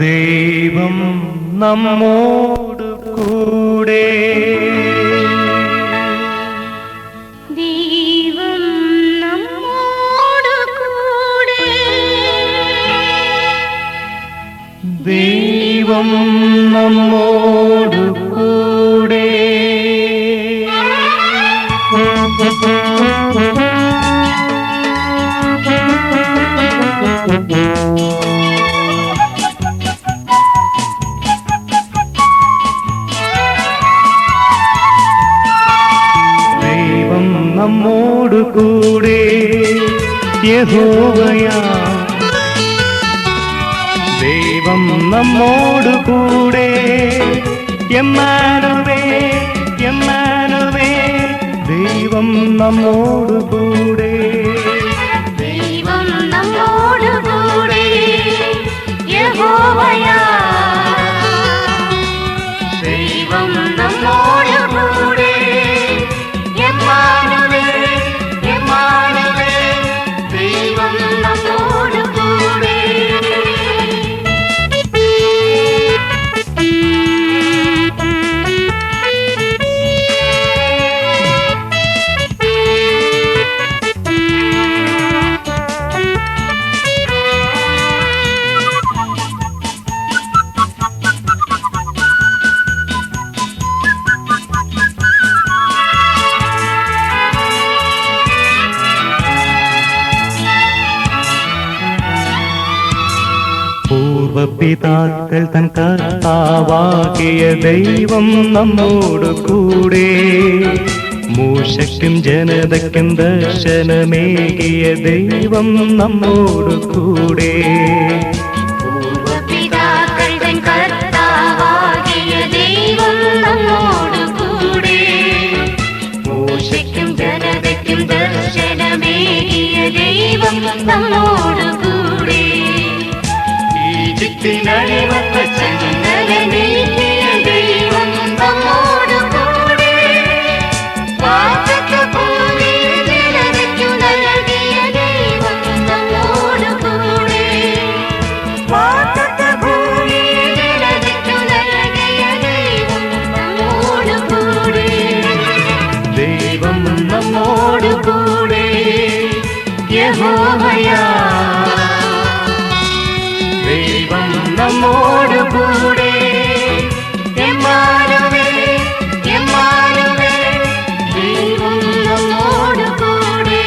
ദൈവം നമ്മോട് കൂടെ. ദൈവം നമ്മോട് കൂടെ. ദൈവം നമ്മോട് കൂടെ. നമ്മോട് കൂടെ യഹോവയാ. ദൈവം നമ്മോട് കൂടെ എമ്മാനുവേൽ, എമ്മാനുവേൽ. ദൈവം നമ്മോട് കൂടെ. ദൈവം നമ്മോട് കൂടെ യഹോവയാ. ദൈവം നമ്മോട് കൂടെ പൂർവപിതാക്കൾ തൻ കർത്താവാകിയ ദൈവം നമ്മോട് കൂടെ. മൂശയ്ക്കും ജനതയ്ക്കും ദർശനമേകിയ ദൈവം നമ്മോട് കൂടെ. പൂർവപിതാക്കൾ തൻ കർത്താവാകിയ ദൈവം നമ്മോട് കൂടെ. മൂശയ്ക്കും ജനതയ്ക്കും ദർശനമേകിയ ദൈവം നമ്മോട് കൂടെ. ഈജിപ്തിനടിമത്ത ചങ്ങല നീക്കിയ ദൈവം നമ്മോട് കൂടെ. വാഗ്ദത്ത ഭൂമിയിൽ ജനതയ്ക്കു നൽകിയ ദൈവം നമ്മോട് കൂടെ. വാഗ്ദത്ത ഭൂമിയിൽ ജനതയ്ക്കു നൽകിയ ദൈവം നമ്മോട് കൂടെ. ദൈവം നമ്മോട് കൂടെ യഹോവയാ. ദൈവം നമ്മോട് കൂടെ എമ്മാനുവേൽ, എമ്മാനുവേൽ. ദൈവം നമ്മോട് കൂടെ.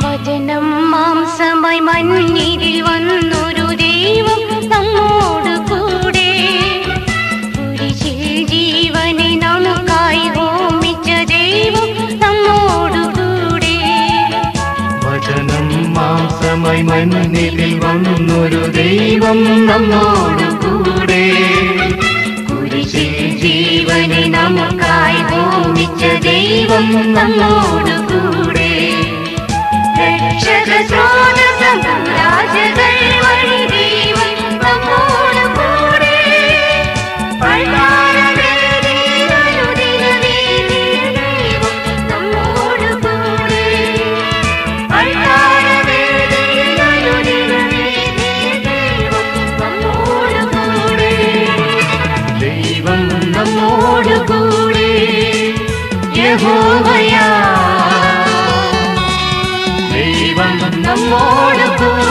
വചനം മാംസമായി മണ്ണിൽ വന്നൊരു ദൈവം നമ്മോട് കൂടെ. കുരിശിൽ ജീവനെ നമുക്കായി ഹോമിച്ച ദൈവം നമ്മോട് കൂടെ. വചനം മാംസമായി മണ്ണിൽ വന്നൊരു ദൈവം നമ്മോട് കൂടെ. കുരിശിൽ ജീവനെ നമുക്കായി ഹോമിച്ച ദൈവം നമ്മോട് കൂടെ. രക്ഷക സ്രോതസ്സം രാജകൾ വഴി ദൈവം നമ്മോട് കൂടെ. പഴകാലവേദിയിൽ അനുദിനവേദിയിൽ ദൈവം നമ്മോട് കൂടെ. പഴകാലവേദിയിൽ അനുദിനവേദിയിൽ ദൈവം നമ്മോട് കൂടെ. ദൈവം നമ്മോട് കൂടെ യഹോവയാ. ദൈവം നമ്മോട് കൂടെ.